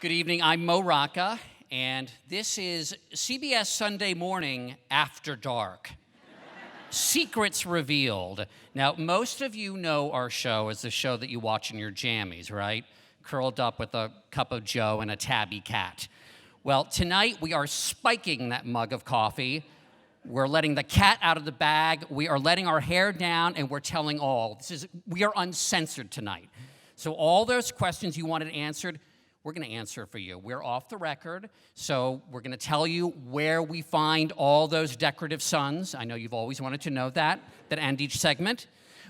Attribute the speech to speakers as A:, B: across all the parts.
A: Good evening, I'm Rocca, and this is CBS Sunday Morning After Dark. Secrets revealed. Now, most of you know our show as the show that you watch in your jammies, right? Curled up with a cup of joe and a tabby cat. Well, tonight we are spiking that mug of coffee. We're letting the cat out of the bag. We are letting our hair down, and we're telling all. We are uncensored tonight. So all those questions you wanted answered, we're going to answer for you. We're off the record, so we're going to tell you where we find all those decorative suns. I know you've always wanted to know that end each segment.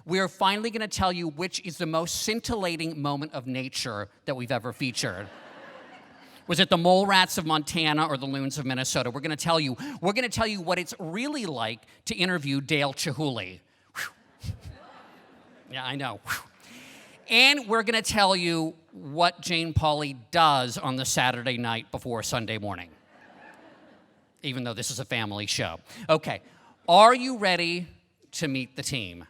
A: We are finally going to tell you which is the most scintillating moment of nature that we've ever featured. Was it the mole rats of Montana or the loons of Minnesota? We're going to tell you. We're going to tell you what it's really like to interview Dale Chihuly. Yeah, I know. And we're going to tell you what Jane Pauley does on the Saturday night before Sunday morning, even though this is a family show. Okay, are you ready to meet the team?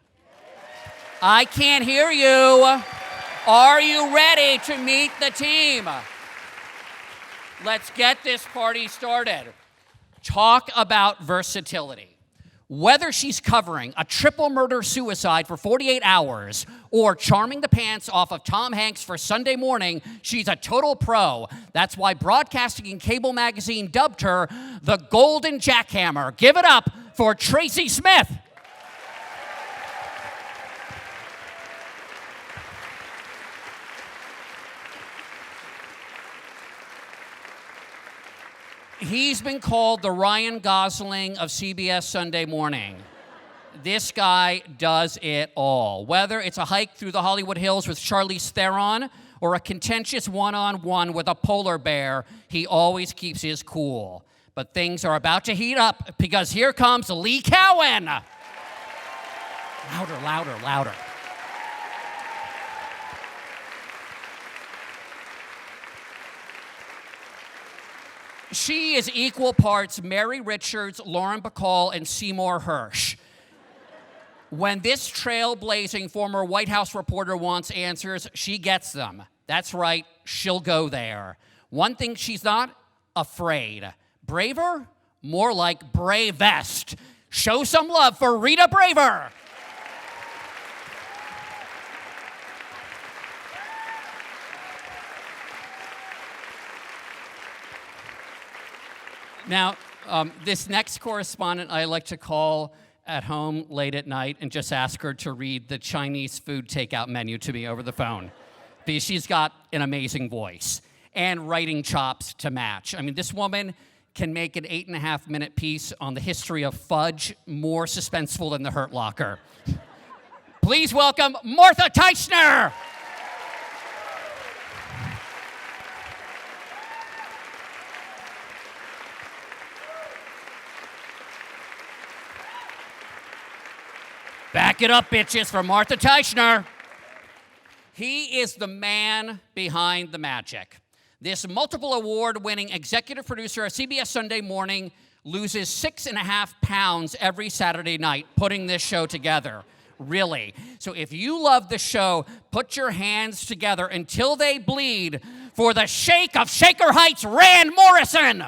A: I can't hear you. Are you ready to meet the team? Let's get this party started. Talk about versatility. Whether she's covering a triple murder-suicide for 48 hours or charming the pants off of Tom Hanks for Sunday morning, she's a total pro. That's why Broadcasting and Cable Magazine dubbed her the Golden Jackhammer. Give it up for Tracy Smith. He's been called the Ryan Gosling of CBS Sunday Morning. This guy does it all. Whether it's a hike through the Hollywood Hills with Charlize Theron or a contentious one-on-one with a polar bear, he always keeps his cool. But things are about to heat up because here comes Lee Cowan. Louder, louder, louder. She is equal parts Mary Richards, Lauren Bacall, and Seymour Hersh. When this trailblazing former White House reporter wants answers, she gets them. That's right, she'll go there. One thing she's not, afraid. Braver? More like bravest. Show some love for Rita Braver. Now, this next correspondent I like to call at home late at night and just ask her to read the Chinese food takeout menu to me over the phone, because she's got an amazing voice and writing chops to match. I mean, this woman can make an 8.5-minute piece on the history of fudge more suspenseful than the Hurt Locker. Please welcome Martha Teichner. Back it up, bitches, for Martha Teichner. He is the man behind the magic. This multiple award-winning executive producer of CBS Sunday Morning loses 6.5 pounds every Saturday night putting this show together. Really. So if you love the show, put your hands together until they bleed for the Shake of Shaker Heights, Rand Morrison.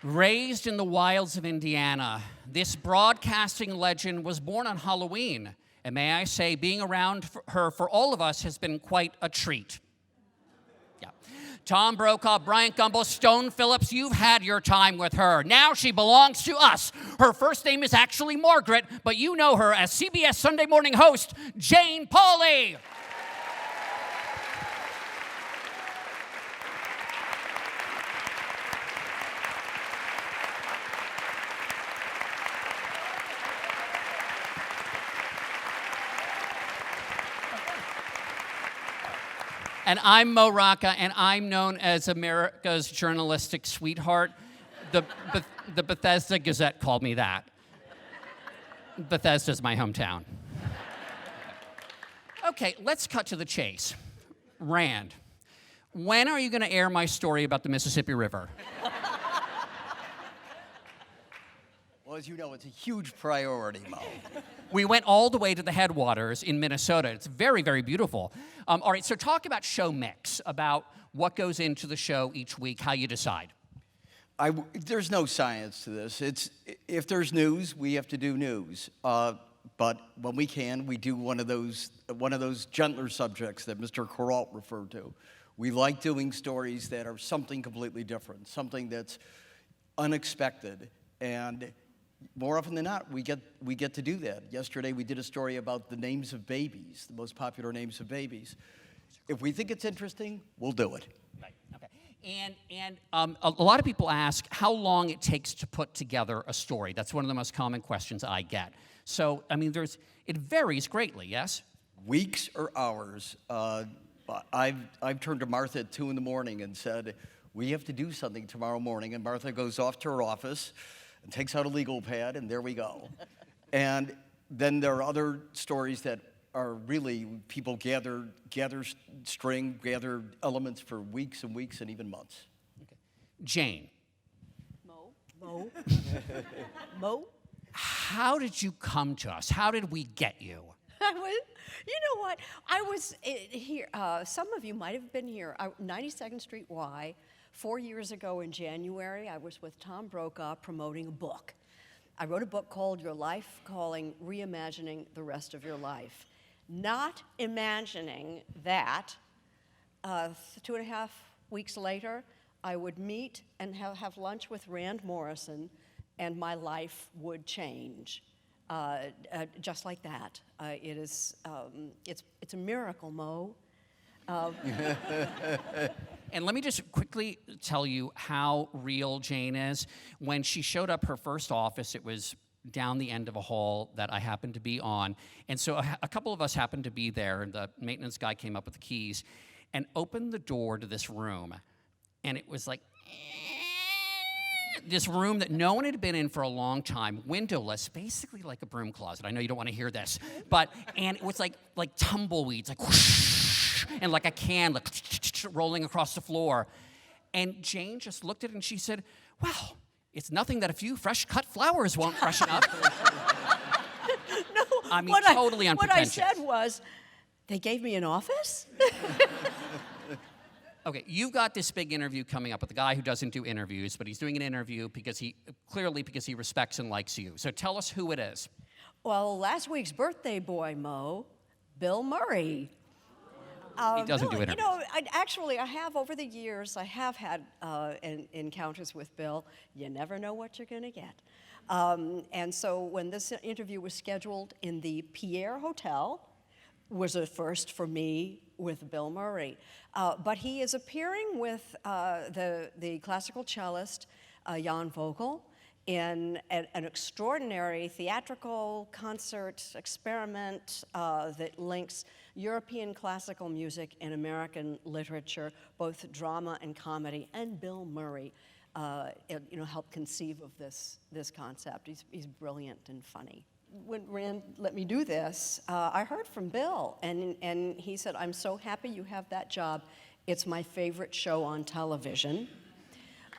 A: Raised in the wilds of Indiana, this broadcasting legend was born on Halloween. And may I say, being around her for all of us has been quite a treat. Yeah. Tom Brokaw, Bryant Gumbel, Stone Phillips, you've had your time with her. Now she belongs to us. Her first name is actually Margaret, but you know her as CBS Sunday Morning host, Jane Pauley. And I'm Mo Rocca, and I'm known as America's journalistic sweetheart. The Bethesda Gazette called me that. Bethesda's my hometown. Okay, let's cut to the chase. Rand, when are you going to air my story about the Mississippi River?
B: Well, as you know, it's a huge priority, Mo.
A: We went all the way to the headwaters in Minnesota. It's very, very beautiful. All right, so talk about show mix, about what goes into the show each week, how you decide.
B: There's no science to this. If there's news, we have to do news. But when we can, we do one of those gentler subjects that Mr. Coralt referred to. We like doing stories that are something completely different, something that's unexpected, and more often than not, we get to do that. Yesterday, we did a story about the names of babies, the most popular names of babies. If we think it's interesting, we'll do it.
A: Right. Okay. And a lot of people ask how long it takes to put together a story. That's one of the most common questions I get. So, I mean, it varies greatly. Yes.
B: Weeks or hours. I've turned to Martha at 2 a.m. and said, "We have to do something tomorrow morning." And Martha goes off to her office and takes out a legal pad, and there we go. And then there are other stories that are really people gather string, gather elements for weeks and weeks and even months.
A: Okay. Jane.
C: Mo. Mo.
A: How did you come to us? How did we get you?
C: You know what? I was here. Some of you might have been here. 92nd Street Y. 4 years ago in January, I was with Tom Brokaw promoting a book. I wrote a book called Your Life Calling, Reimagining the Rest of Your Life. Not imagining that 2.5 weeks later, I would meet and have lunch with Rand Morrison, and my life would change. Just like that. It's a miracle, Mo.
A: And let me just quickly tell you how real Jane is. When she showed up her first office, it was down the end of a hall that I happened to be on. And so a couple of us happened to be there, and the maintenance guy came up with the keys and opened the door to this room. And it was like, this room that no one had been in for a long time, windowless, basically like a broom closet. I know you don't want to hear this, and it was like tumbleweeds, like whoosh, and like a can like rolling across the floor. And Jane just looked at it and she said, "Well, it's nothing that a few fresh cut flowers won't freshen up."
C: No,
A: I mean, totally unpretentious.
C: What I said was, they gave me an office?
A: Okay, you've got this big interview coming up with a guy who doesn't do interviews, but he's doing an interview because he respects and likes you. So tell us who it is.
C: Well, last week's birthday boy, Mo, Bill Murray.
A: He doesn't do interviews.
C: You know, I have over the years, I have had encounters with Bill. You never know what you're going to get. And so when this interview was scheduled in the Pierre Hotel, was a first for me with Bill Murray. But he is appearing with the classical cellist Jan Vogel in an extraordinary theatrical concert experiment that links European classical music and American literature, both drama and comedy, and Bill Murray helped conceive of this concept. He's brilliant and funny. When Rand let me do this, I heard from Bill, and he said, "I'm so happy you have that job. It's my favorite show on television,"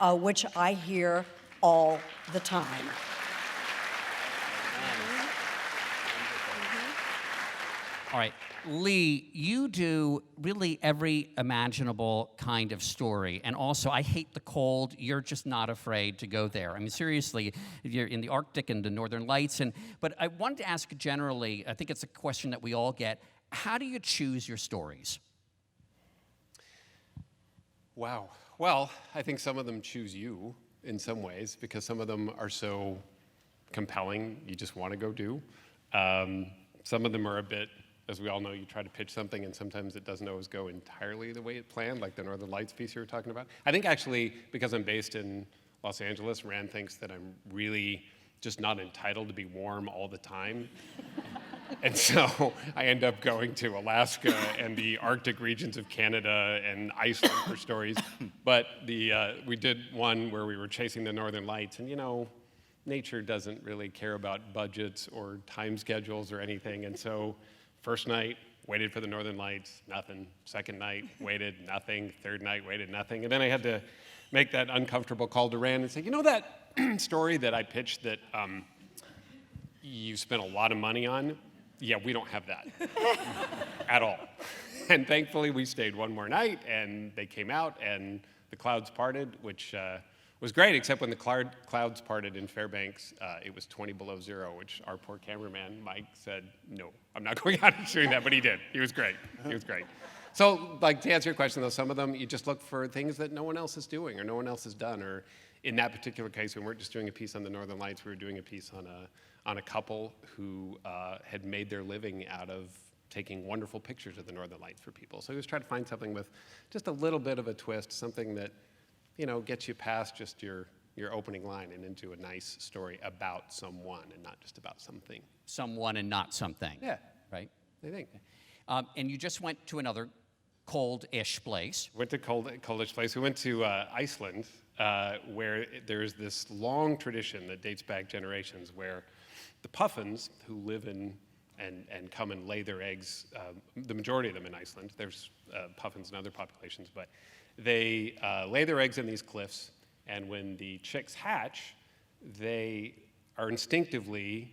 C: which I hear all the time.
A: All right, Lee, you do really every imaginable kind of story. And also, I hate the cold. You're just not afraid to go there. I mean, seriously, you're in the Arctic and the Northern Lights. But I wanted to ask generally, I think it's a question that we all get, how do you choose your stories?
D: Wow. Well, I think some of them choose you in some ways because some of them are so compelling, you just want to go do. Some of them are a bit, as we all know, you try to pitch something and sometimes it doesn't always go entirely the way it planned, like the Northern Lights piece you were talking about. I think actually, because I'm based in Los Angeles, Rand thinks that I'm really just not entitled to be warm all the time. And so I end up going to Alaska and the Arctic regions of Canada and Iceland for stories. But we did one where we were chasing the Northern Lights, and you know, nature doesn't really care about budgets or time schedules or anything. And so first night, waited for the Northern Lights, nothing. Second night, waited, nothing. Third night, waited, nothing. And then I had to make that uncomfortable call to Rand and say, you know that story that I pitched that you spent a lot of money on? Yeah, we don't have that at all. And thankfully, we stayed one more night, and they came out, and the clouds parted, which was great, except when the clouds parted in Fairbanks, it was 20 below zero, which our poor cameraman, Mike, said, no, I'm not going out and shooting that, but he did. He was great. He was great. So, like, to answer your question, though, some of them, you just look for things that no one else is doing or no one else has done, or in that particular case, we weren't just doing a piece on the Northern Lights, we were doing a piece on a couple who had made their living out of taking wonderful pictures of the Northern Lights for people. So he was trying to find something with just a little bit of a twist, something that, you know, gets you past just your opening line and into a nice story about someone and not just about something.
A: Someone and not something.
D: Yeah.
A: Right?
D: I think.
A: And you just went to another cold-ish place.
D: Went to coldish place. We went to Iceland, where there's this long tradition that dates back generations where the puffins who live in and come and lay their eggs, the majority of them in Iceland, there's puffins and other populations, but they lay their eggs in these cliffs, and when the chicks hatch, they are instinctively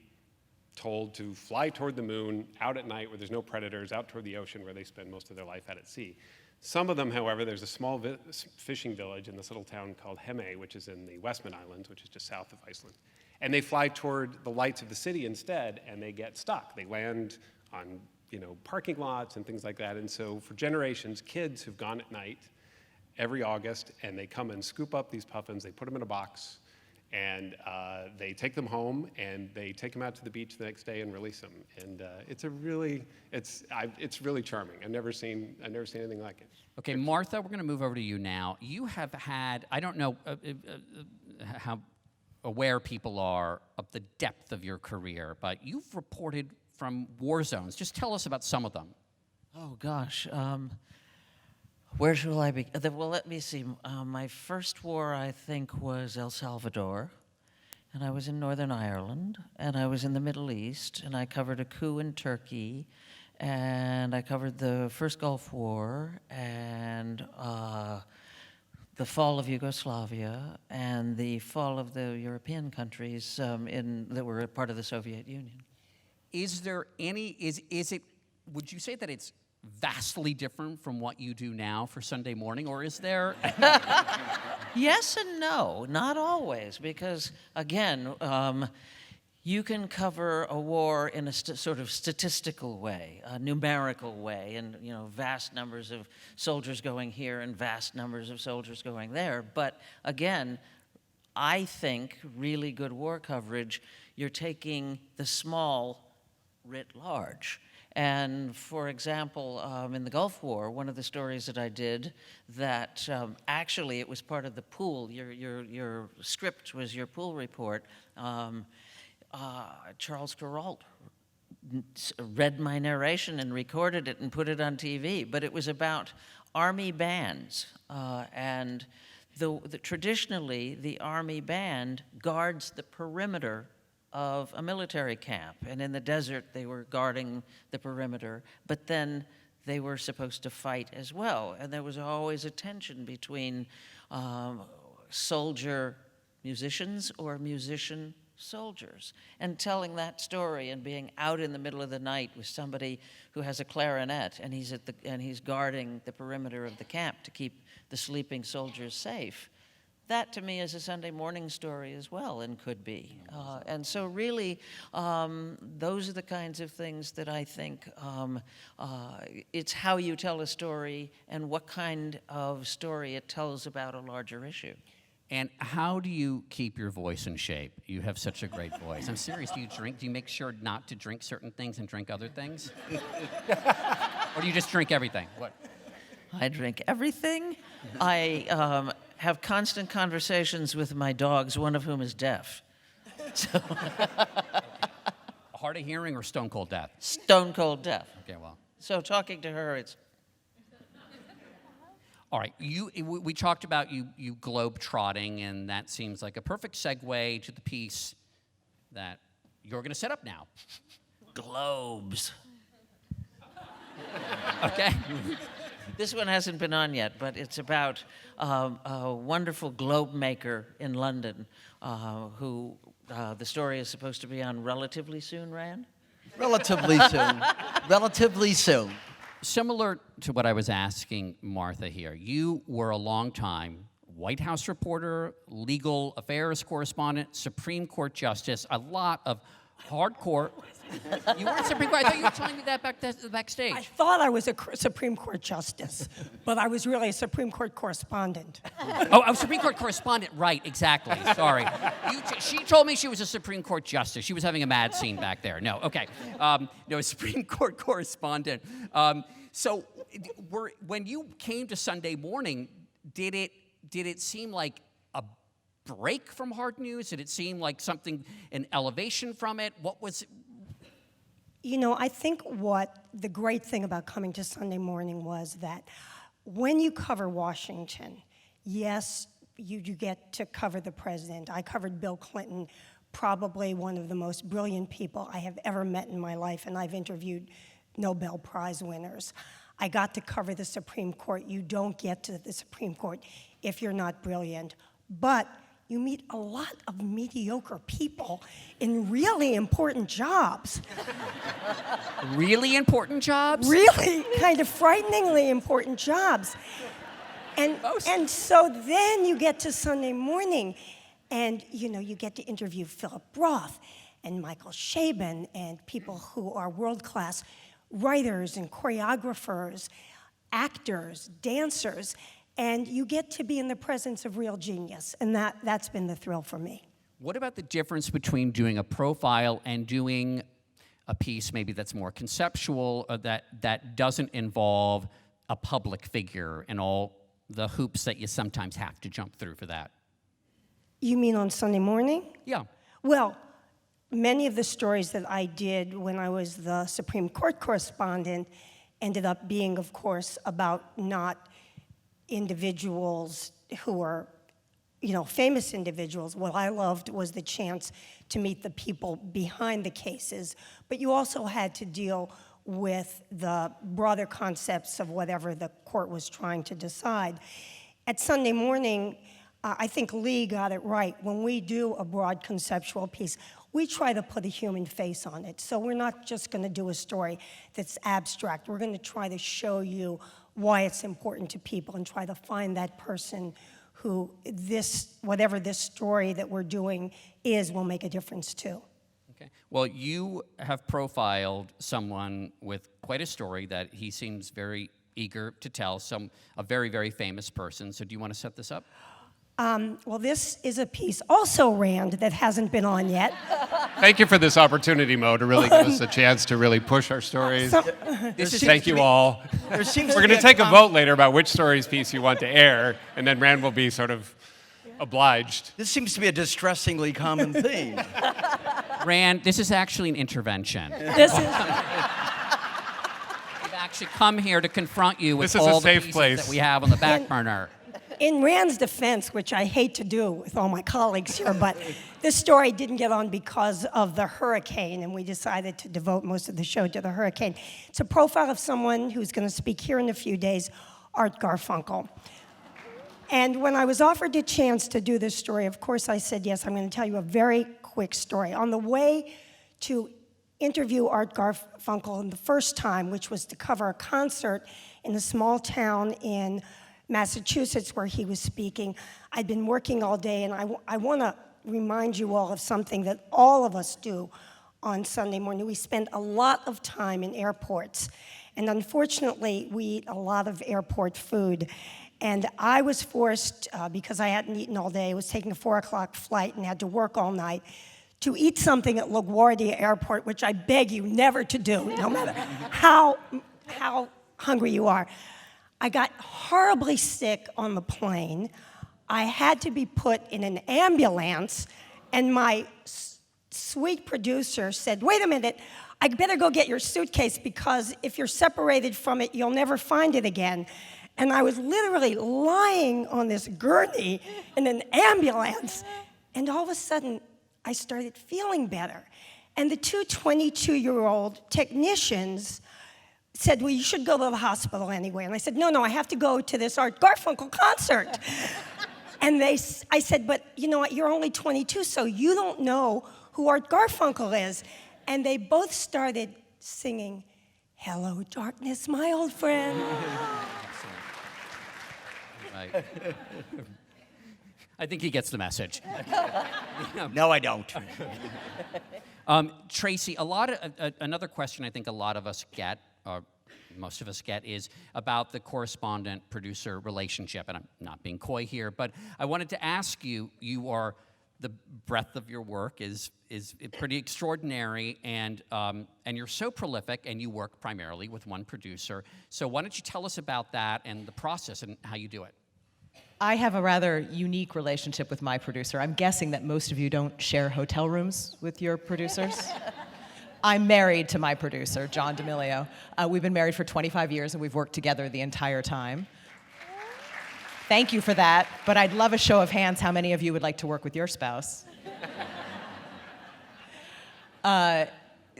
D: told to fly toward the moon, out at night where there's no predators, out toward the ocean where they spend most of their life out at sea. Some of them, however, there's a small fishing village in this little town called Hemey, which is in the Westman Islands, which is just south of Iceland. And they fly toward the lights of the city instead, and they get stuck. They land on, you know, parking lots and things like that. And so for generations, kids have gone at night every August, and they come and scoop up these puffins, they put them in a box, and they take them home, and they take them out to the beach the next day and release them. And it's really charming. I've never seen anything like it.
A: Okay, Martha, we're going to move over to you now. You have had, I don't know how aware people are of the depth of your career, but you've reported from war zones. Just tell us about some of them.
E: Oh, gosh. Where shall I begin? Well, let me see. My first war, I think, was El Salvador, and I was in Northern Ireland, and I was in the Middle East, and I covered a coup in Turkey, and I covered the first Gulf War, and the fall of Yugoslavia, and the fall of the European countries that were a part of the Soviet Union.
A: Is there any, would you say that it's vastly different from what you do now for Sunday morning, or is there?
E: Yes and no, not always, because again, you can cover a war in a sort of statistical way, a numerical way, and vast numbers of soldiers going here and vast numbers of soldiers going there. But again, I think really good war coverage, you're taking the small writ large. And for example, in the Gulf War, one of the stories that I did that actually it was part of the pool, your script was your pool report, Charles Kuralt read my narration and recorded it and put it on TV, but it was about Army bands. And traditionally, the Army band guards the perimeter of a military camp. And in the desert, they were guarding the perimeter, but then they were supposed to fight as well. And there was always a tension between soldier musicians or musician soldiers. And telling that story and being out in the middle of the night with somebody who has a clarinet and he's guarding the perimeter of the camp to keep the sleeping soldiers safe. That to me is a Sunday morning story as well, and could be. And so really, those are the kinds of things that I think it's how you tell a story and what kind of story it tells about a larger issue.
A: And how do you keep your voice in shape? You have such a great voice. I'm serious. Do you drink? Do you make sure not to drink certain things and drink other things? Or do you just drink everything? What?
E: I drink everything. I have constant conversations with my dogs, one of whom is deaf. So
A: Hard of hearing or stone cold deaf?
E: Stone cold deaf.
A: Okay, well.
E: So talking to her, it's...
A: All right, we talked about you globe-trotting, and that seems like a perfect segue to the piece that you're going to set up now.
E: Globes.
A: Okay?
E: This one hasn't been on yet, but it's about a wonderful globe maker in London who the story is supposed to be on relatively soon, Rand?
B: Relatively soon. Relatively soon.
A: Similar to what I was asking Martha here, you were a long-time White House reporter, legal affairs correspondent, Supreme Court justice, a lot of hardcore. You weren't Supreme Court. I thought you were telling me that backstage.
F: I thought I was a Supreme Court justice, but I was really a Supreme Court correspondent.
A: Oh, I was Supreme Court correspondent. Right, exactly. Sorry. She told me she was a Supreme Court justice. She was having a mad scene back there. No, okay. No, a Supreme Court correspondent. So when you came to Sunday Morning, did it seem like a break from hard news? Did it seem like an elevation from it? What was...
F: You know, I think what the great thing about coming to Sunday Morning was that when you cover Washington, yes, you get to cover the president. I covered Bill Clinton, probably one of the most brilliant people I have ever met in my life, and I've interviewed Nobel Prize winners. I got to cover the Supreme Court. You don't get to the Supreme Court if you're not brilliant. But you meet a lot of mediocre people in really important jobs.
A: Really important jobs?
F: Really kind of frighteningly important jobs. And so then you get to Sunday Morning, and you get to interview Philip Roth and Michael Chabon and people who are world-class writers and choreographers, actors, dancers, and you get to be in the presence of real genius, and that's been the thrill for me.
A: What about the difference between doing a profile and doing a piece maybe that's more conceptual, or that doesn't involve a public figure and all the hoops that you sometimes have to jump through for that?
F: You mean on Sunday Morning?
A: Yeah.
F: Well, many of the stories that I did when I was the Supreme Court correspondent ended up being, of course, about not individuals who are, famous individuals. What I loved was the chance to meet the people behind the cases, but you also had to deal with the broader concepts of whatever the court was trying to decide. At Sunday Morning, I think Lee got it right. When we do a broad conceptual piece, we try to put a human face on it. So we're not just going to do a story that's abstract. We're going to try to show you why it's important to people and try to find that person who whatever this story that we're doing will make a difference to.
A: Okay. Well, you have profiled someone with quite a story that he seems very eager to tell, a very, very famous person. So do you want to set this up?
F: Well, this is a piece, also Rand, that hasn't been on yet.
D: Thank you for this opportunity, Mo, to really give us a chance to really push our stories. Thank you all. We're going to take a vote later about which stories piece you want to air, and then Rand will be sort of obliged.
B: This seems to be a distressingly common theme.
A: Rand, this is actually an intervention.
F: This is...
A: We've actually come here to confront you with
D: This is a
A: all the
D: safe
A: pieces
D: place.
A: that we have on the back burner.
F: In Rand's defense, which I hate to do with all my colleagues here, but this story didn't get on because of the hurricane, and we decided to devote most of the show to the hurricane. It's a profile of someone who's going to speak here in a few days, Art Garfunkel. And when I was offered the chance to do this story, of course I said yes. I'm going to tell you a very quick story. On the way to interview Art Garfunkel the first time, which was to cover a concert in a small town in Massachusetts where he was speaking, I'd been working all day, and I want to remind you all of something that all of us do on Sunday morning. We spend a lot of time in airports, and unfortunately, we eat a lot of airport food. And I was forced, because I hadn't eaten all day, I was taking a 4 o'clock flight and had to work all night, to eat something at LaGuardia Airport, which I beg you never to do, no matter how hungry you are. I got horribly sick on the plane. I had to be put in an ambulance, and my sweet producer said, "Wait a minute, I better go get your suitcase because if you're separated from it, you'll never find it again." And I was literally lying on this gurney in an ambulance, and all of a sudden, I started feeling better. And the two 22-year-old technicians said, well, you should go to the hospital anyway. And I said, no, I have to go to this Art Garfunkel concert. And I said, but you know what, you're only 22, so you don't know who Art Garfunkel is. And they both started singing, Hello, Darkness, my old friend.
A: Right. I think he gets the message.
B: No, I don't.
A: Tracy, another question I think a lot of us get, or most of us get, is about the correspondent-producer relationship. And I'm not being coy here, but I wanted to ask you, the breadth of your work is pretty extraordinary, and you're so prolific, and you work primarily with one producer. So why don't you tell us about that and the process and how you do it?
G: I have a rather unique relationship with my producer. I'm guessing that most of you don't share hotel rooms with your producers. I'm married to my producer, John D'Amelio. We've been married for 25 years, and we've worked together the entire time. Thank you for that, but I'd love a show of hands how many of you would like to work with your spouse.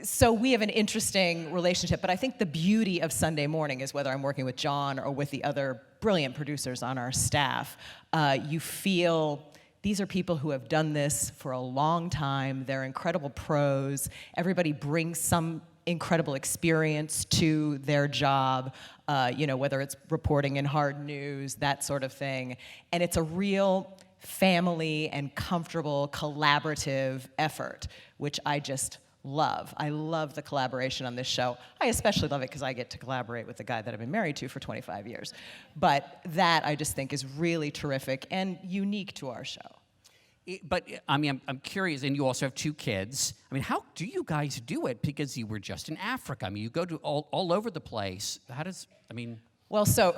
G: So we have an interesting relationship, but I think the beauty of Sunday Morning is whether I'm working with John or with the other brilliant producers on our staff, you feel these are people who have done this for a long time. They're incredible pros. Everybody brings some incredible experience to their job, whether it's reporting in hard news, that sort of thing. And it's a real family and comfortable, collaborative effort, which I just love. I love the collaboration on this show. I especially love it because I get to collaborate with the guy that I've been married to for 25 years. But that I just think is really terrific and unique to our show.
A: But I mean, I'm curious, and you also have 2 kids. I mean, how do you guys do it? Because you were just in Africa. I mean, you go to all over the place.
G: Well, so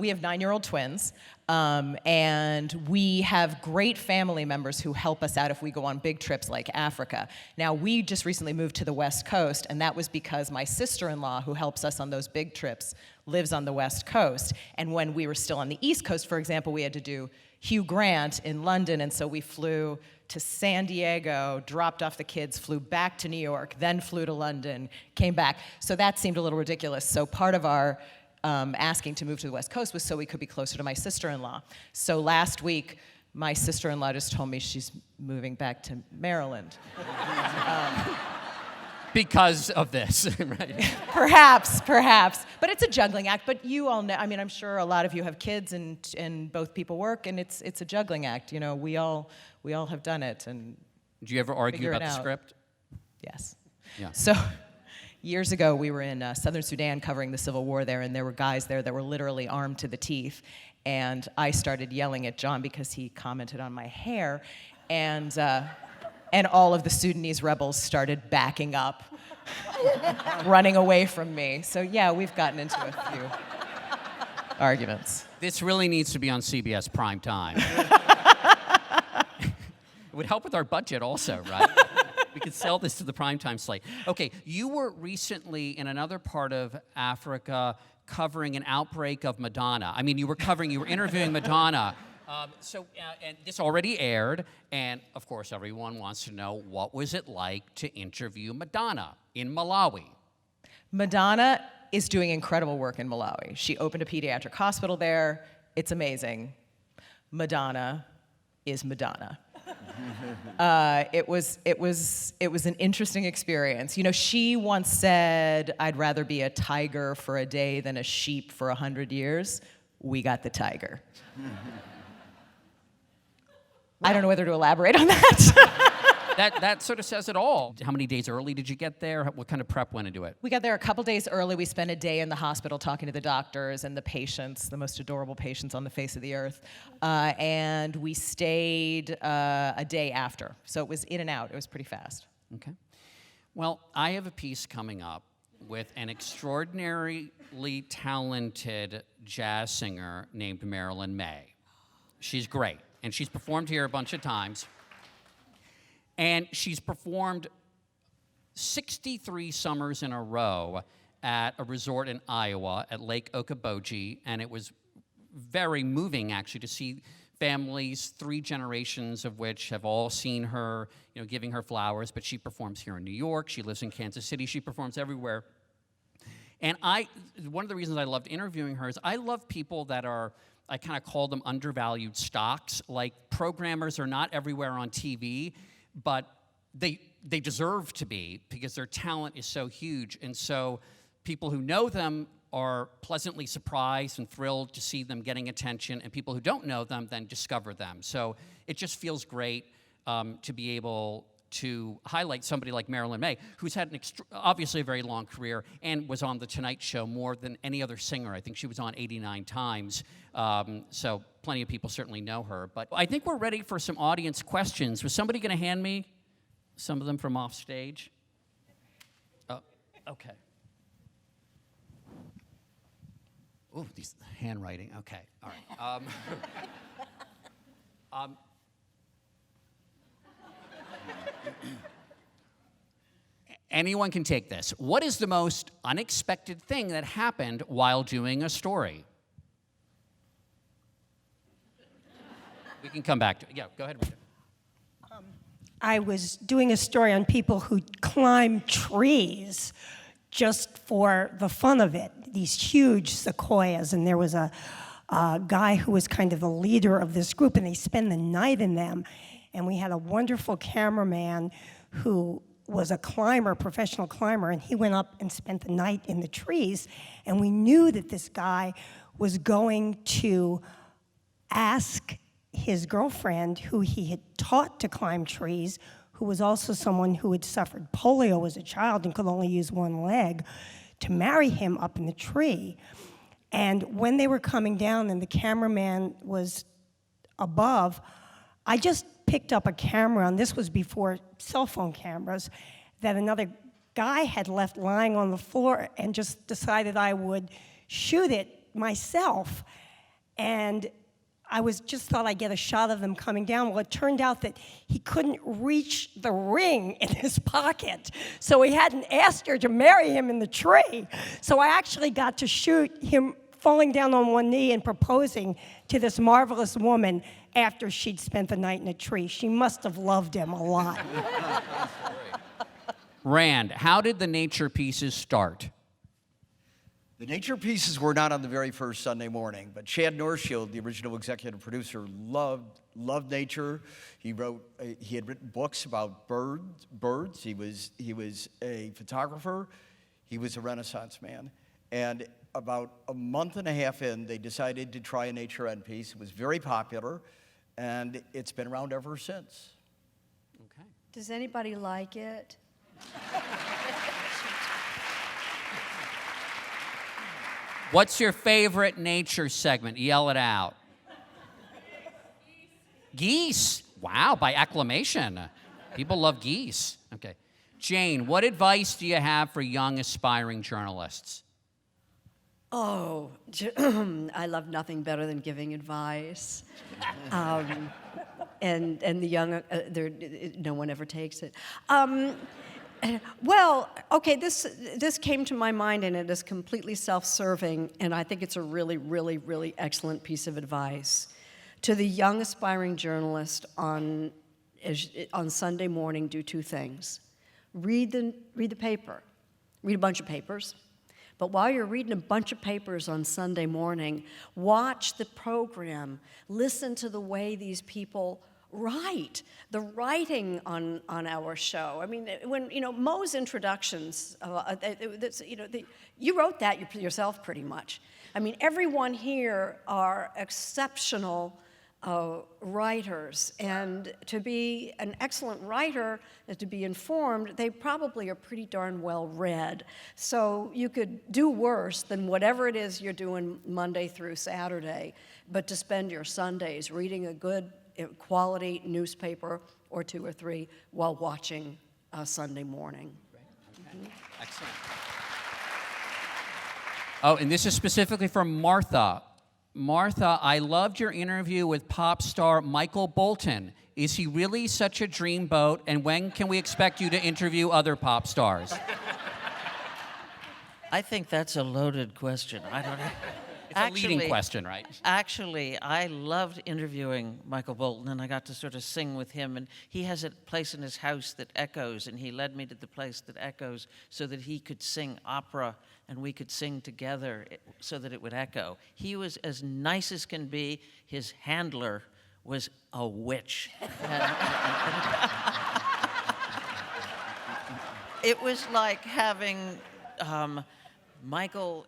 G: we have 9-year-old twins, and we have great family members who help us out if we go on big trips like Africa. Now, we just recently moved to the West Coast, and that was because my sister-in-law, who helps us on those big trips, lives on the West Coast. And when we were still on the East Coast, for example, we had to do Hugh Grant in London, and so we flew to San Diego, dropped off the kids, flew back to New York, then flew to London, came back. So that seemed a little ridiculous. So part of our asking to move to the West Coast was so we could be closer to my sister-in-law. So last week, my sister-in-law just told me she's moving back to Maryland.
A: Because of this, right?
G: Perhaps. But it's a juggling act. But you all know, I mean, I'm sure a lot of you have kids and both people work, and it's a juggling act. You know, we all have done it. And
A: do you ever argue
G: figure
A: about
G: it
A: the
G: out.
A: script?
G: Yes.
A: Yeah.
G: So years ago, we were in southern Sudan covering the civil war there, and there were guys there that were literally armed to the teeth. And I started yelling at John because he commented on my hair, and all of the Sudanese rebels started backing up, running away from me. So yeah, we've gotten into a few arguments.
A: This really needs to be on CBS prime time. It would help with our budget also, right? We could sell this to the primetime slate. Okay, you were recently in another part of Africa covering an outbreak of Madonna. I mean, you were interviewing Madonna. And this already aired, and of course, everyone wants to know, what was it like to interview Madonna in Malawi?
G: Madonna is doing incredible work in Malawi. She opened a pediatric hospital there. It's amazing. Madonna is Madonna. It was an interesting experience. You know, she once said, "I'd rather be a tiger for a day than a sheep for 100 years." We got the tiger. I don't know whether to elaborate on that.
A: That sort of says it all. How many days early did you get there? What kind of prep went into it?
G: We got there a couple days early. We spent a day in the hospital talking to the doctors and the patients, the most adorable patients on the face of the earth. And we stayed a day after. So it was in and out. It was pretty fast.
A: Okay. Well, I have a piece coming up with an extraordinarily talented jazz singer named Marilyn May. She's great. And she's performed here a bunch of times. And she's performed 63 summers in a row at a resort in Iowa at Lake Okoboji. And it was very moving, actually, to see families, 3 generations of which have all seen her, you know, giving her flowers. But she performs here in New York. She lives in Kansas City. She performs everywhere. And one of the reasons I loved interviewing her is I love people that are, I kind of call them undervalued stocks. Like, programmers are not everywhere on TV, but they deserve to be because their talent is so huge. And so people who know them are pleasantly surprised and thrilled to see them getting attention, and people who don't know them then discover them. So it just feels great to be able to highlight somebody like Marilyn Maye, who's had obviously a very long career and was on The Tonight Show more than any other singer. I think she was on 89 times, so plenty of people certainly know her. But I think we're ready for some audience questions. Was somebody going to hand me some of them from off stage? Oh, okay. Oh, these handwriting. Okay, all right. Anyone can take this. What is the most unexpected thing that happened while doing a story? We can come back to it. Yeah, go ahead, Rita.
F: I was doing a story on people who climb trees just for the fun of it, these huge sequoias, and there was a guy who was kind of the leader of this group, and they spend the night in them. And we had a wonderful cameraman who was a climber, professional climber, and he went up and spent the night in the trees. And we knew that this guy was going to ask his girlfriend, who he had taught to climb trees, who was also someone who had suffered polio as a child and could only use one leg, to marry him up in the tree. And when they were coming down and the cameraman was above, I just picked up a camera, and this was before cell phone cameras, that another guy had left lying on the floor, and just decided I would shoot it myself. And I just thought I'd get a shot of them coming down. Well, it turned out that he couldn't reach the ring in his pocket, so he hadn't asked her to marry him in the tree. So I actually got to shoot him falling down on one knee and proposing to this marvelous woman after she'd spent the night in a tree. She must have loved him a lot.
A: Rand, how did the nature pieces start?
B: The nature pieces were not on the very first Sunday morning, but Chad Northshield, the original executive producer, loved nature. He had written books about birds. He was a photographer. He was a Renaissance man. And about a month and a half in, they decided to try a nature end piece. It was very popular, and it's been around ever since.
A: Okay.
C: Does anybody like it?
A: What's your favorite nature segment? Yell it out. Geese. Wow, by acclamation. People love geese. Okay. Jane, what advice do you have for young aspiring journalists?
C: Oh, I love nothing better than giving advice. And the young, no one ever takes it. Well, okay, this came to my mind, and it is completely self-serving, and I think it's a really, really, really excellent piece of advice. To the young aspiring journalist on Sunday morning, do two things. Read the paper. Read a bunch of papers. But while you're reading a bunch of papers on Sunday morning, watch the program. Listen to the way these people write. The writing on our show. I mean, when Mo's introductions, you wrote that yourself pretty much. I mean, everyone here are exceptional writers, and to be an excellent writer, to be informed, they probably are pretty darn well read. So you could do worse than whatever it is you're doing Monday through Saturday, but to spend your Sundays reading a good quality newspaper or two or three while watching Sunday morning.
A: Okay. Excellent. Oh, and this is specifically from Martha. Martha, I loved your interview with pop star Michael Bolton. Is he really such a dreamboat, and when can we expect you to interview other pop stars?
E: I think that's a loaded question. I don't know.
A: a leading question, right?
E: Actually, I loved interviewing Michael Bolton, and I got to sort of sing with him. And he has a place in his house that echoes, and he led me to the place that echoes so that he could sing opera and we could sing together so that it would echo. He was as nice as can be. His handler was a witch. It was like having Michael,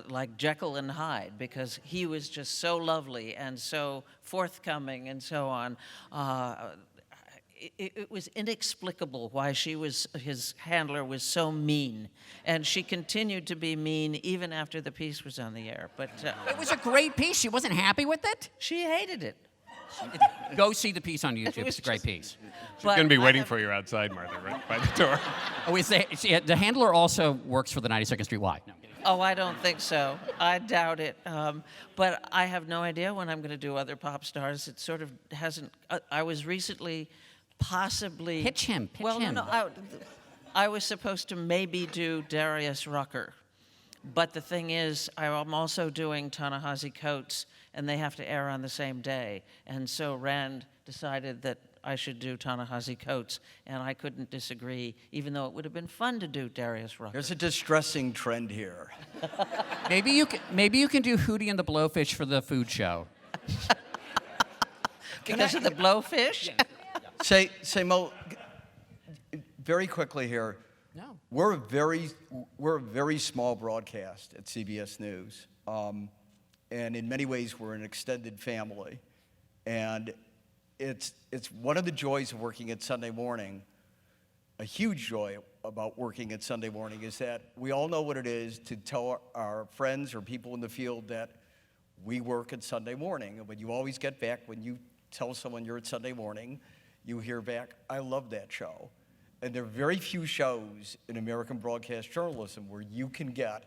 E: like Jekyll and Hyde, because he was just so lovely and so forthcoming and so on. It was inexplicable why his handler was so mean, and she continued to be mean even after the piece was on the air. But
A: It was a great piece. She wasn't happy with it?
E: she hated it.
A: Go see the piece on YouTube. It's a great piece.
D: She's going to be waiting for you outside, Martha, right by the door.
A: Oh, the handler also works for the 92nd Street Y. No, I'm kidding.
E: Oh, I don't think so. I doubt it. But I have no idea when I'm going to do other pop stars. It sort of hasn't. I was recently possibly.
A: Pitch him.
E: No, I was supposed to maybe do Darius Rucker. But the thing is, I'm also doing Ta-Nehisi Coates, and they have to air on the same day. And so Rand decided that I should do Ta-Nehisi Coates, and I couldn't disagree, even though it would have been fun to do Darius Rucker.
B: There's a distressing trend here.
A: Maybe you can do Hootie and the Blowfish for the food show.
E: Because of the blowfish?
B: Say, Mo, very quickly here.
A: No.
B: We're a very small broadcast at CBS News, and in many ways we're an extended family, and it's one of the joys of working at Sunday morning. A huge joy about working at Sunday morning is that we all know what it is to tell our friends or people in the field that we work at Sunday morning, and when you always get back, when you tell someone you're at Sunday morning, you hear back, "I love that show." And there are very few shows in American broadcast journalism where you can get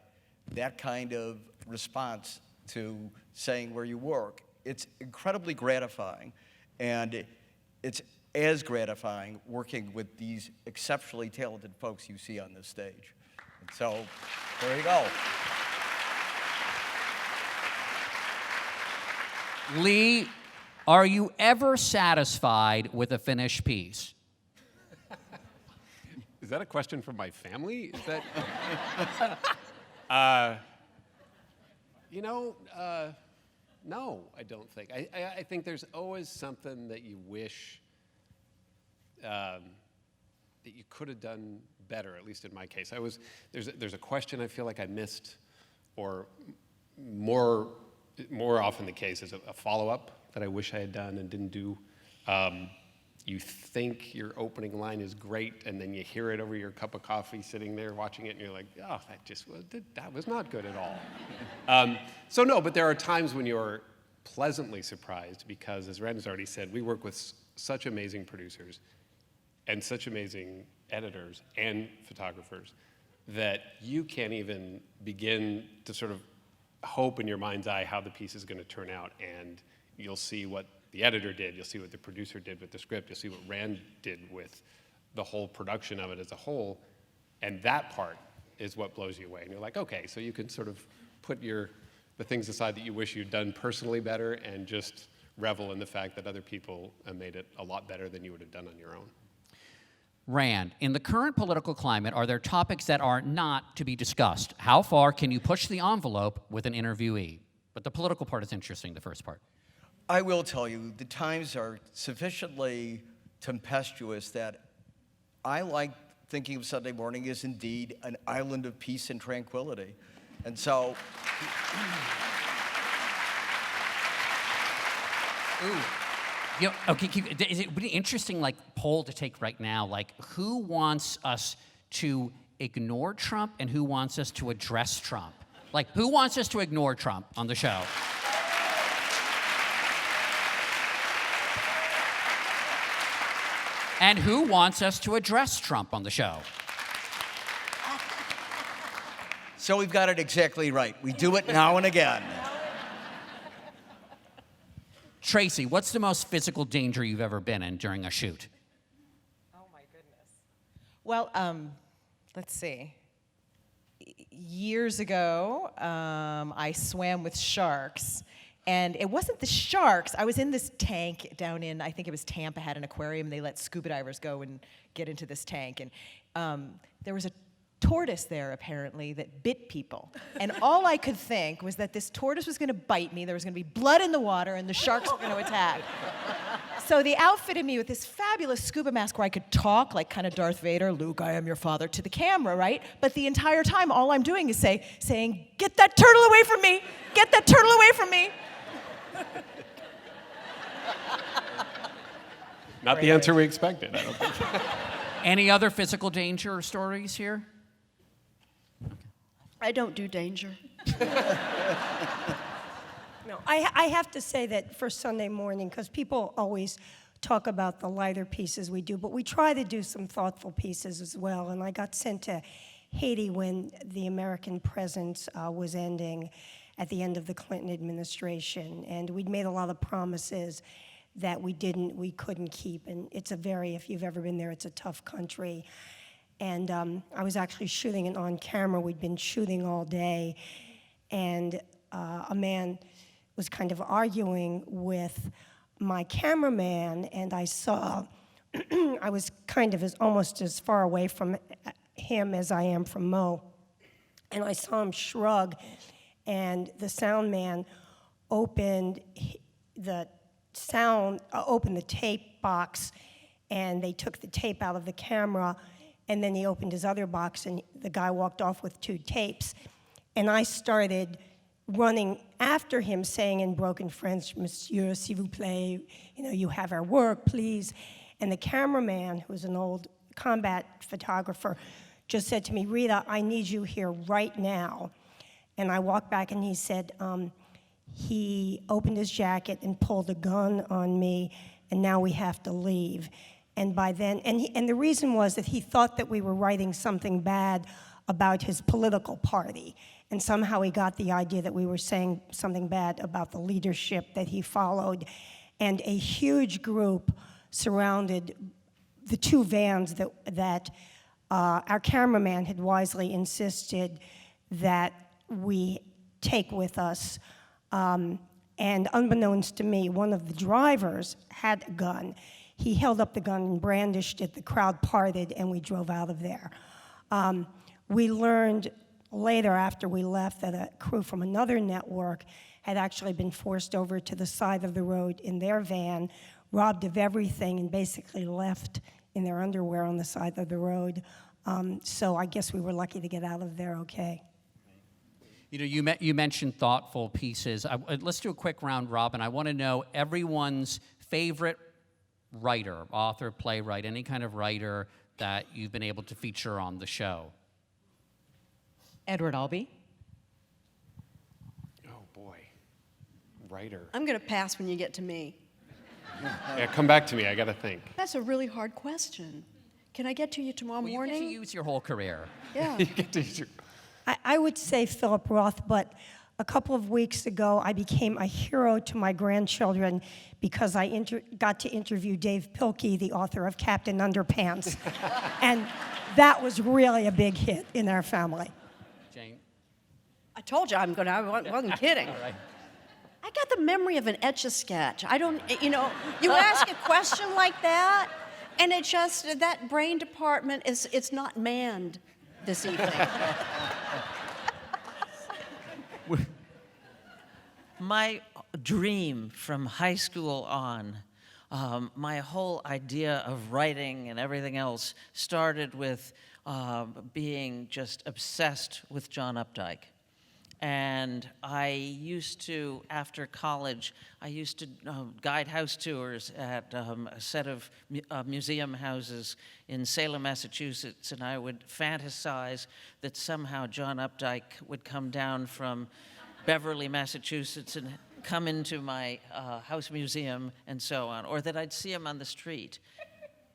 B: that kind of response to saying where you work. It's incredibly gratifying, and it's as gratifying working with these exceptionally talented folks you see on this stage. And so, there you go.
A: Lee, are you ever satisfied with a finished piece?
D: Is that a question from my family? Is that? No, I don't think. I think there's always something that you wish that you could have done better. At least in my case, there's a question I feel like I missed, or more often the case is a follow-up that I wish I had done and didn't do. You think your opening line is great, and then you hear it over your cup of coffee sitting there watching it, and you're like, oh, that was not good at all. So no, but there are times when you're pleasantly surprised because, as Rand has already said, we work with such amazing producers and such amazing editors and photographers that you can't even begin to sort of hope in your mind's eye how the piece is going to turn out, and you'll see what the editor did, you'll see what the producer did with the script, you'll see what Rand did with the whole production of it as a whole, and that part is what blows you away. And you're like, okay, so you can sort of put the things aside that you wish you'd done personally better and just revel in the fact that other people made it a lot better than you would have done on your own.
A: Rand, in the current political climate, are there topics that are not to be discussed? How far can you push the envelope with an interviewee? But the political part is interesting, the first part.
B: I will tell you, the times are sufficiently tempestuous that I like thinking of Sunday morning as indeed an island of peace and tranquility. And so...
A: Ooh. You know, okay, is it really interesting, like, poll to take right now? Like, who wants us to ignore Trump and who wants us to address Trump? Like, who wants us to ignore Trump on the show? And who wants us to address Trump on the show?
B: So we've got it exactly right. We do it now and again.
A: Tracy, what's the most physical danger you've ever been in during a shoot?
G: Oh my goodness. Well, let's see. years ago, I swam with sharks. And it wasn't the sharks. I was in this tank down in, I think it was Tampa, had an aquarium. They let scuba divers go and get into this tank. And there was a tortoise there, apparently, that bit people. And all I could think was that this tortoise was going to bite me, there was going to be blood in the water, and the sharks were going to attack. So they outfitted me with this fabulous scuba mask where I could talk like kind of Darth Vader, Luke, I am your father, to the camera, right? But the entire time, all I'm doing is saying, get that turtle away from me! Get that turtle away from me!
D: Not the answer we expected, I don't think.
A: Any other physical danger stories here?
C: I don't do danger.
F: No, I have to say that for Sunday morning, because people always talk about the lighter pieces we do, but we try to do some thoughtful pieces as well. And I got sent to Haiti when the American presence was ending at the end of the Clinton administration. And we'd made a lot of promises that we couldn't keep. And it's if you've ever been there, it's a tough country. And I was actually shooting it on camera. We'd been shooting all day. And a man was kind of arguing with my cameraman, and I saw, I was kind of almost as far away from him as I am from Mo. And I saw him shrug, and the sound man opened the tape box, and they took the tape out of the camera, and then he opened his other box, and the guy walked off with 2 tapes. And I started running after him, saying in broken French, "Monsieur, s'il vous plaît, you have our work, please." And the cameraman, who's an old combat photographer, just said to me, "Rita, I need you here right now." And I walked back, and he said, he opened his jacket and pulled a gun on me, and now we have to leave. And by then, and the reason was that he thought that we were writing something bad about his political party. And somehow he got the idea that we were saying something bad about the leadership that he followed. And a huge group surrounded the 2 vans that our cameraman had wisely insisted that we take with us. And unbeknownst to me, one of the drivers had a gun. He held up the gun and brandished it. The crowd parted, and we drove out of there. We learned later, after we left, that a crew from another network had actually been forced over to the side of the road in their van, robbed of everything, and basically left in their underwear on the side of the road. So I guess we were lucky to get out of there okay.
A: You mentioned thoughtful pieces. Let's do a quick round robin. I want to know everyone's favorite writer, author, playwright, any kind of writer that you've been able to feature on the show.
G: Edward Albee.
D: Oh, boy. Writer.
C: I'm going to pass when you get to me.
D: Yeah, come back to me. I got to think.
C: That's a really hard question. Can I get to you tomorrow
A: You
C: morning?
A: get to use your whole career.
C: Yeah.
D: You get to
F: I would say Philip Roth, but a couple of weeks ago, I became a hero to my grandchildren because I got to interview Dave Pilkey, the author of Captain Underpants. And that was really a big hit in our family.
A: Jane?
C: I told you I wasn't kidding.
A: All right.
C: I got the memory of an Etch-a-Sketch. I don't, you ask a question like that, and it just, that brain department it's not manned this evening.
E: My dream from high school on, my whole idea of writing and everything else started with being just obsessed with John Updike. And I used to, after college, I used to guide house tours at a set of museum houses in Salem, Massachusetts, and I would fantasize that somehow John Updike would come down from Beverly, Massachusetts, and come into my house museum and so on, or that I'd see him on the street.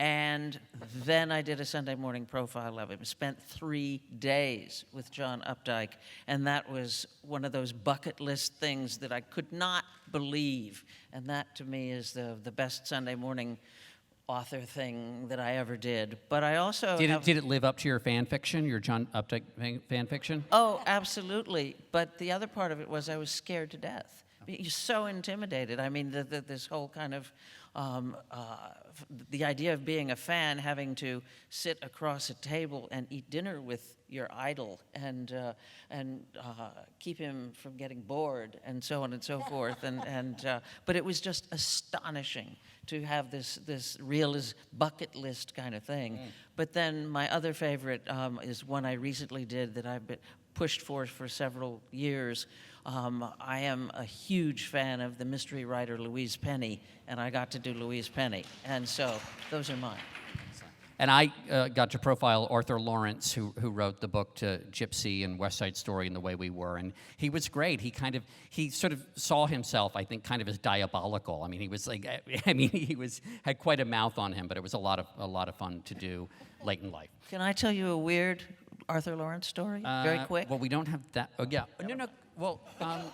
E: And then I did a Sunday morning profile of him. Spent 3 days with John Updike, and that was one of those bucket list things that I could not believe. And that, to me, is the best Sunday morning author thing that I ever did. But I also
A: Did
E: have-
A: it live up to your fan fiction, your John Updike fan fiction?
E: Oh, absolutely. But the other part of it was I was scared to death. You're so intimidated. I mean, this whole kind of the idea of being a fan, having to sit across a table and eat dinner with your idol and keep him from getting bored and so on and so forth. But it was just astonishing to have this real bucket list kind of thing. But then my other favorite is one I recently did that I've been pushed for several years. I am a huge fan of the mystery writer Louise Penny, and I got to do Louise Penny. And so those are mine.
A: And I got to profile Arthur Lawrence, who wrote the book to Gypsy and West Side Story and The Way We Were. And he was great. He sort of saw himself, I think, kind of as diabolical. I mean, he was like, had quite a mouth on him, but it was a lot of fun to do late in life.
E: Can I tell you a weird Arthur Lawrence story? Very quick.
A: Well, we don't have that. Oh, yeah. No. Well,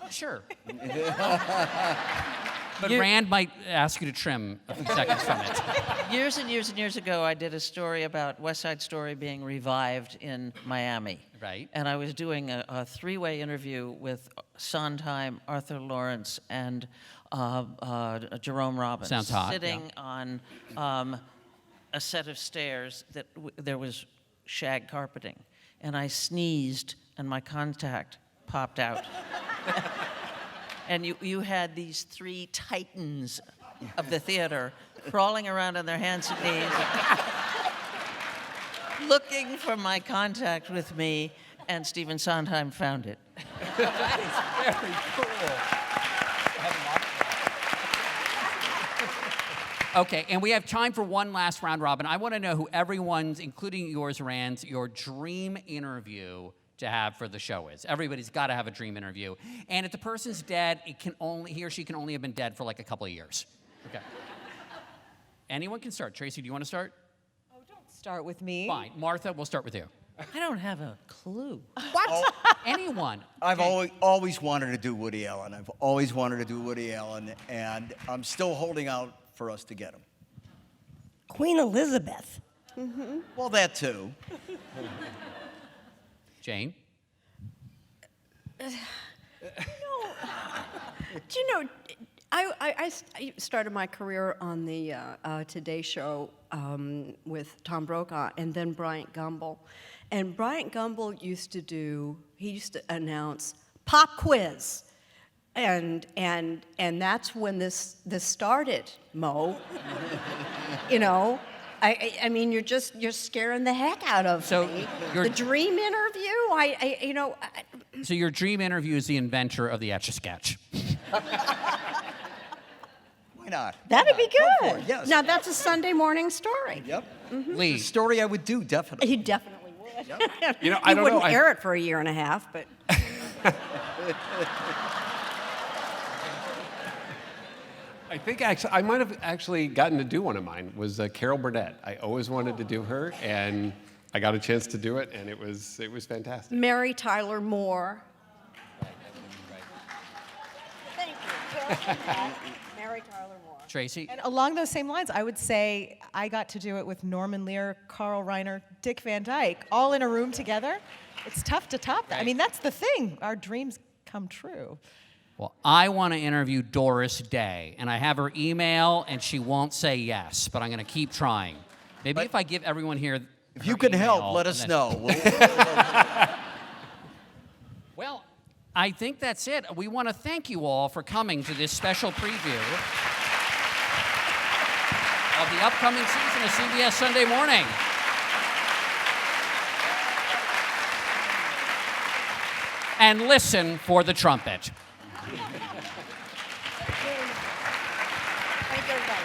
A: sure. But Rand might ask you to trim a few seconds from it.
E: Years and years and years ago, I did a story about West Side Story being revived in Miami.
A: Right.
E: And I was doing a three-way interview with Sondheim, Arthur Lawrence, and Jerome Robbins.
A: Sounds hot,
E: Sitting on a set of stairs that there was shag carpeting. And I sneezed, and my contact popped out. And you had these three titans of the theater crawling around on their hands and knees, looking for my contact with me, and Stephen Sondheim found it.
A: That is very cool. Okay, and we have time for one last round robin. I want to know who everyone's, including yours, Rand, your dream interview to have for the show is. Everybody's got to have a dream interview. And if the person's dead, he or she can only have been dead for like a couple of years. Okay. Anyone can start. Tracy, do you want to start?
G: Oh, don't start with me.
A: Fine. Martha, we'll start with you.
E: I don't have a clue.
A: What? Anyone.
B: I've always wanted to do Woody Allen. I've always wanted to do Woody Allen, and I'm still holding out for us to get him.
F: Queen Elizabeth.
C: Mm-hmm.
B: Well, that too.
A: Jane?
C: Do you know, I started my career on the Today Show with Tom Brokaw and then Bryant Gumbel. And Bryant Gumbel used to announce pop quiz. And that's when this started, Mo. You know? I mean, you're scaring the heck out of me. The dream interview,
A: So your dream interview is the inventor of the Etch-a-Sketch.
B: Why not?
C: That'd be
B: Go for
C: good.
B: it, yes.
C: Now that's a Sunday morning story.
B: Yep.
A: Lee.
B: It's a story I would do, definitely.
C: You definitely would.
B: Yep.
D: You know, I don't know.
C: wouldn't air it for a year and a half, but
D: I think I might have actually gotten to do one of mine. Was Carol Burnett. I always wanted to do her, and I got a chance to do it, and it was fantastic.
C: Mary Tyler Moore. Thank you. Mary Tyler Moore.
A: Tracy?
G: And along those same lines, I would say I got to do it with Norman Lear, Carl Reiner, Dick Van Dyke, all in a room together. It's tough to top that. I mean, that's the thing. Our dreams come true.
A: Well, I want to interview Doris Day, and I have her email, and she won't say yes, but I'm going to keep trying. Maybe if I give everyone here
B: If
A: her
B: you can help,
A: email,
B: let
A: and
B: us
A: then-
B: know.
A: Well, I think that's it. We want to thank you all for coming to this special preview of the upcoming season of CBS Sunday Morning. And listen for the trumpet.
C: Thank you, everybody.